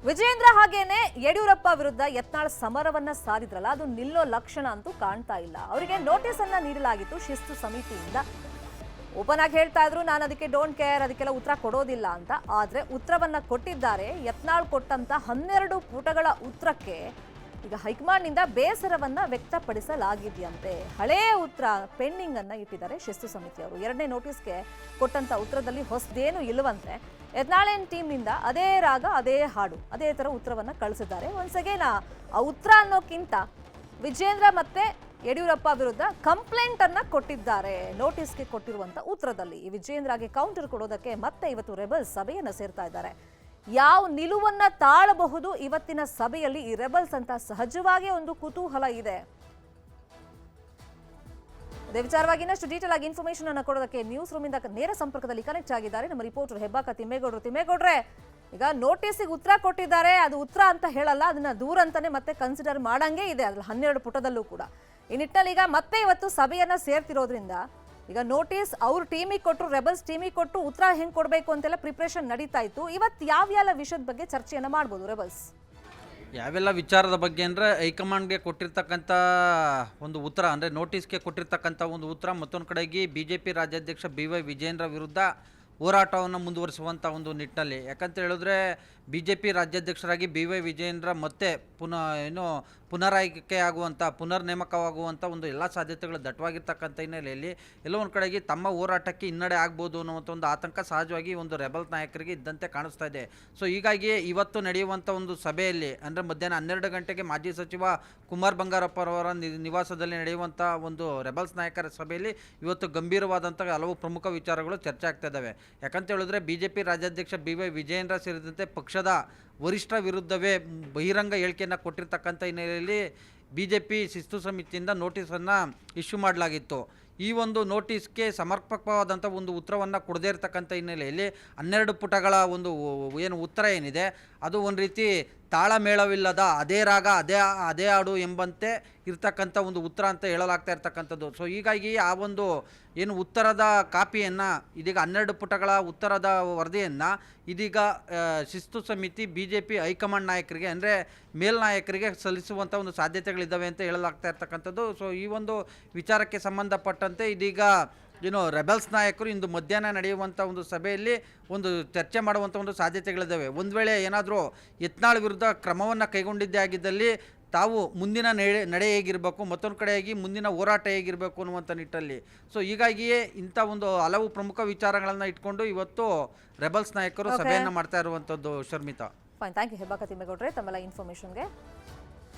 ವಿಜೇಂದ್ರ ಹಾಗೇನೆ ಯಡಿಯೂರಪ್ಪ ವಿರುದ್ಧ ಯತ್ನಾಳ್ ಸಮರವನ್ನ ಸಾರಿದ್ರಲ್ಲ, ಅದು ನಿಲ್ಲೋ ಲಕ್ಷಣ ಅಂತೂ ಕಾಣ್ತಾ ಇಲ್ಲ. ಅವರಿಗೆ ನೋಟಿಸ್ ಅನ್ನ ನೀಡಲಾಗಿತ್ತು ಶಿಸ್ತು ಸಮಿತಿಯಿಂದ. ಓಪನ್ ಆಗಿ ಹೇಳ್ತಾ ಇದ್ರು, ನಾನು ಅದಕ್ಕೆ ಡೋಂಟ್ ಕೇರ್, ಅದಕ್ಕೆಲ್ಲ ಉತ್ತರ ಕೊಡೋದಿಲ್ಲ ಅಂತ. ಆದ್ರೆ ಉತ್ತರವನ್ನ ಕೊಟ್ಟಿದ್ದಾರೆ. ಯತ್ನಾಳ್ ಕೊಟ್ಟಂತ 12 ಪುಟಗಳ ಉತ್ತರಕ್ಕೆ ಈಗ ಹೈಕಮಾಂಡ್ ನಿಂದ ಬೇಸರವನ್ನ ವ್ಯಕ್ತಪಡಿಸಲಾಗಿದೆಯಂತೆ. ಹಳೇ ಉತ್ತರ ಪೆಂಡಿಂಗ್ ಅನ್ನ ಇಟ್ಟಿದ್ದಾರೆ ಶಿಸ್ತು ಸಮಿತಿಯವರು. 2ನೇ ನೋಟಿಸ್ಗೆ ಕೊಟ್ಟಂತ ಉತ್ತರದಲ್ಲಿ ಹೊಸದೇನು ಇಲ್ಲವಂತೆ. ಯತ್ನಾಳ್ ಟೀಮ್ ನಿಂದ ಅದೇ ರಾಗ, ಅದೇ ಹಾಡು, ಅದೇ ತರ ಉತ್ತರವನ್ನ ಕಳಿಸಿದ್ದಾರೆ. ಒನ್ಸ್ ಅಗೇನ್ ಆ ಉತ್ತರ ಅನ್ನೋಕ್ಕಿಂತ ವಿಜೇಂದ್ರ ಮತ್ತೆ ಯಡಿಯೂರಪ್ಪ ವಿರುದ್ಧ ಕಂಪ್ಲೇಂಟ್ ಅನ್ನ ಕೊಟ್ಟಿದ್ದಾರೆ ನೋಟಿಸ್ಗೆ ಕೊಟ್ಟಿರುವಂತ ಉತ್ತರದಲ್ಲಿ. ಈ ವಿಜೇಂದ್ರಗೆ ಕೌಂಟರ್ ಕೊಡೋದಕ್ಕೆ ಮತ್ತೆ ಇವತ್ತು ರೆಬಲ್ಸ್ ಸಭೆಯನ್ನ ಸೇರ್ತಾ ಇದ್ದಾರೆ. ಯಾವ ನಿಲುವನ್ನ ತಾಳಬಹುದು ಇವತ್ತಿನ ಸಭೆಯಲ್ಲಿ ಈ ರೆಬಲ್ಸ್ ಅಂತ ಸಹಜವಾಗಿ ಒಂದು ಕುತೂಹಲ ಇದೆ. ಅದೇ ವಿಚಾರವಾಗಿ ಇನ್ನಷ್ಟು ಡೀಟೇಲ್ ಆಗಿ ಇನ್ಫಾರ್ಮೇಶನ್ ಅನ್ನು ಕೊಡೋದಕ್ಕೆ ನ್ಯೂಸ್ ರೂಮ್ ಇಂದ ನೇರ ಸಂಪರ್ಕದಲ್ಲಿ ಕನೆಕ್ಟ್ ಆಗಿದ್ದಾರೆ ನಮ್ಮ ರಿಪೋರ್ಟರ್ ಹೆಬ್ಬಾಕ ತಿಮ್ಮೇಗೌಡರು. ತಿಮ್ಮೇಗೌಡ್ರೆ, ಈಗ ನೋಟಿಸ್ಗೆ ಉತ್ತರ ಕೊಟ್ಟಿದ್ದಾರೆ, ಅದು ಉತ್ತರ ಅಂತ ಹೇಳಲ್ಲ, ಅದನ್ನ ದೂರ ಅಂತಾನೆ ಮತ್ತೆ ಕನ್ಸಿಡರ್ ಮಾಡಂಗೆ ಇದೆ ಅದ್ರಲ್ಲಿ 12 ಪುಟದಲ್ಲೂ ಕೂಡ. ಈ ನಿಟ್ಟಿನಲ್ಲಿ ಈಗ ಮತ್ತೆ ಇವತ್ತು ಸಭೆಯನ್ನ ಸೇರ್ತಿರೋದ್ರಿಂದ ಈಗ ನೋಟಿಸ್ ಅವ್ರ ಟೀಮಿಗೆ ಕೊಟ್ಟರು, ರೆಬಲ್ಸ್ ಟೀಮಿಗೆ ಕೊಟ್ಟು ಉತ್ತರ ಹೆಂಗ್ ಕೊಡಬೇಕು ಅಂತೆಲ್ಲ ಪ್ರಿಪ್ರೇಷನ್ ನಡೀತಾ ಇತ್ತು. ಇವತ್ತು ಯಾವ್ಯಾವ ವಿಷಯದ ಬಗ್ಗೆ ಚರ್ಚೆಯನ್ನ ಮಾಡ್ಬೋದು ರೆಬಲ್ಸ್? ಯಾವೆಲ್ಲ ವಿಚಾರದ ಬಗ್ಗೆ ಅಂದರೆ ಹೈಕಮಾಂಡ್ಗೆ ಕೊಟ್ಟಿರ್ತಕ್ಕಂಥ ಒಂದು ಉತ್ತರ, ಅಂದರೆ ನೋಟಿಸ್ಗೆ ಕೊಟ್ಟಿರ್ತಕ್ಕಂಥ ಒಂದು ಉತ್ತರ, ಮತ್ತೊಂದು ಕಡೆಗೆ BJP ರಾಜ್ಯಾಧ್ಯಕ್ಷ BY ವಿಜೇಂದ್ರ ವಿರುದ್ಧ ಹೋರಾಟವನ್ನು ಮುಂದುವರಿಸುವಂಥ ಒಂದು ನಿಟ್ಟಿನಲ್ಲಿ. ಯಾಕಂತ ಹೇಳಿದ್ರೆ BJP ರಾಜ್ಯಾಧ್ಯಕ್ಷರಾಗಿ BY ವಿಜೇಂದ್ರ ಮತ್ತೆ ಪುನರಾಯ್ಕೆ ಆಗುವಂಥ, ಪುನರ್ ನೇಮಕವಾಗುವಂಥ ಒಂದು ಎಲ್ಲ ಸಾಧ್ಯತೆಗಳು ದಟ್ಟವಾಗಿರ್ತಕ್ಕಂಥ ಹಿನ್ನೆಲೆಯಲ್ಲಿ ಎಲ್ಲೋ ಒಂದು ಕಡೆಗೆ ತಮ್ಮ ಹೋರಾಟಕ್ಕೆ ಹಿನ್ನಡೆ ಆಗ್ಬೋದು ಅನ್ನುವಂಥ ಒಂದು ಆತಂಕ ಸಹಜವಾಗಿ ಒಂದು ರೆಬಲ್ ನಾಯಕರಿಗೆ ಇದ್ದಂತೆ ಕಾಣಿಸ್ತಾ ಇದೆ. ಸೊ ಹೀಗಾಗಿ ಇವತ್ತು ನಡೆಯುವಂಥ ಒಂದು ಸಭೆಯಲ್ಲಿ, ಅಂದರೆ ಮಧ್ಯಾಹ್ನ 12 ಗಂಟೆಗೆ ಮಾಜಿ ಸಚಿವ ಕುಮಾರ್ ಬಂಗಾರಪ್ಪರವರ ನಿವಾಸದಲ್ಲಿ ನಡೆಯುವಂಥ ಒಂದು ರೆಬಲ್ಸ್ ನಾಯಕರ ಸಭೆಯಲ್ಲಿ ಇವತ್ತು ಗಂಭೀರವಾದಂಥ ಹಲವು ಪ್ರಮುಖ ವಿಚಾರಗಳು ಚರ್ಚೆ ಆಗ್ತಾ ಇದ್ದಾವೆ. ಯಾಕಂತ ಹೇಳಿದ್ರೆ BJP ರಾಜ್ಯಾಧ್ಯಕ್ಷ BY ವಿಜೇಂದ್ರ ಸೇರಿದಂತೆ ಪಕ್ಷದ ವರಿಷ್ಠ ವಿರುದ್ಧವೇ ಬಹಿರಂಗ ಹೇಳಿಕೆಯನ್ನು ಕೊಟ್ಟಿರ್ತಕ್ಕಂಥ ಹಿನ್ನೆಲೆಯಲ್ಲಿ BJP ಶಿಸ್ತು ಸಮಿತಿಯಿಂದ ನೋಟಿಸನ್ನು ಇಶ್ಯೂ ಮಾಡಲಾಗಿತ್ತು. ಈ ಒಂದು ನೋಟಿಸ್ಗೆ ಸಮರ್ಪಕವಾದಂಥ ಒಂದು ಉತ್ತರವನ್ನು ಕೊಡದೇ ಇರತಕ್ಕಂಥ ಹಿನ್ನೆಲೆಯಲ್ಲಿ 12 ಪುಟಗಳ ಒಂದು ಏನು ಉತ್ತರ ಏನಿದೆ ಅದು ಒಂದು ರೀತಿ ತಾಳಮೇಳವಿಲ್ಲದ ಅದೇ ರಾಗ ಅದೇ ಹಾಡು ಎಂಬಂತೆ ಇರ್ತಕ್ಕಂಥ ಒಂದು ಉತ್ತರ ಅಂತ ಹೇಳಲಾಗ್ತಾ ಇರ್ತಕ್ಕಂಥದ್ದು. ಸೊ ಹೀಗಾಗಿ ಆ ಒಂದು ಏನು ಉತ್ತರದ ಕಾಪಿಯನ್ನು ಇದೀಗ 12 ಪುಟಗಳ ಉತ್ತರದ ವರದಿಯನ್ನು ಇದೀಗ ಶಿಸ್ತು ಸಮಿತಿ BJP ಹೈಕಮಾಂಡ್ ನಾಯಕರಿಗೆ, ಅಂದರೆ ಮೇಲ್ನಾಯಕರಿಗೆ ಸಲ್ಲಿಸುವಂಥ ಒಂದು ಸಾಧ್ಯತೆಗಳಿದ್ದಾವೆ ಅಂತ ಹೇಳಲಾಗ್ತಾ ಇರ್ತಕ್ಕಂಥದ್ದು. ಸೊ ಈ ಒಂದು ವಿಚಾರಕ್ಕೆ ಸಂಬಂಧಪಟ್ಟಂತೆ ಇದೀಗ ರೆಬಲ್ಸ್ ನಾಯಕರು ಇಂದು ಮಧ್ಯಾಹ್ನ ನಡೆಯುವಂಥ ಒಂದು ಸಭೆಯಲ್ಲಿ ಒಂದು ಚರ್ಚೆ ಮಾಡುವಂಥ ಒಂದು ಸಾಧ್ಯತೆಗಳಿದ್ದಾವೆ. ಒಂದು ವೇಳೆ ಏನಾದರೂ ಯತ್ನಾಳ್ ವಿರುದ್ಧ ಕ್ರಮವನ್ನು ಕೈಗೊಂಡಿದ್ದೇ ಆಗಿದ್ದಲ್ಲಿ ತಾವು ಮುಂದಿನ ನಡೆ ಹೇಗಿರಬೇಕು, ಮತ್ತೊಂದು ಕಡೆಯಾಗಿ ಮುಂದಿನ ಹೋರಾಟ ಹೇಗಿರಬೇಕು ಅನ್ನುವಂಥ ನಿಟ್ಟಲ್ಲಿ. ಸೊ ಹೀಗಾಗಿಯೇ ಇಂಥ ಒಂದು ಹಲವು ಪ್ರಮುಖ ವಿಚಾರಗಳನ್ನು ಇಟ್ಕೊಂಡು ಇವತ್ತು ರೆಬಲ್ಸ್ ನಾಯಕರು ಸಭೆಯನ್ನು ಮಾಡ್ತಾ ಇರುವಂಥದ್ದು. Sharmita, fine, thank you Hebbaka ತಿಮ್ಮೇಗೌಡ್ರೆ ತಮ್ಮೆಲ್ಲ ಇನ್ಫಾರ್ಮೇಷನ್ಗೆ.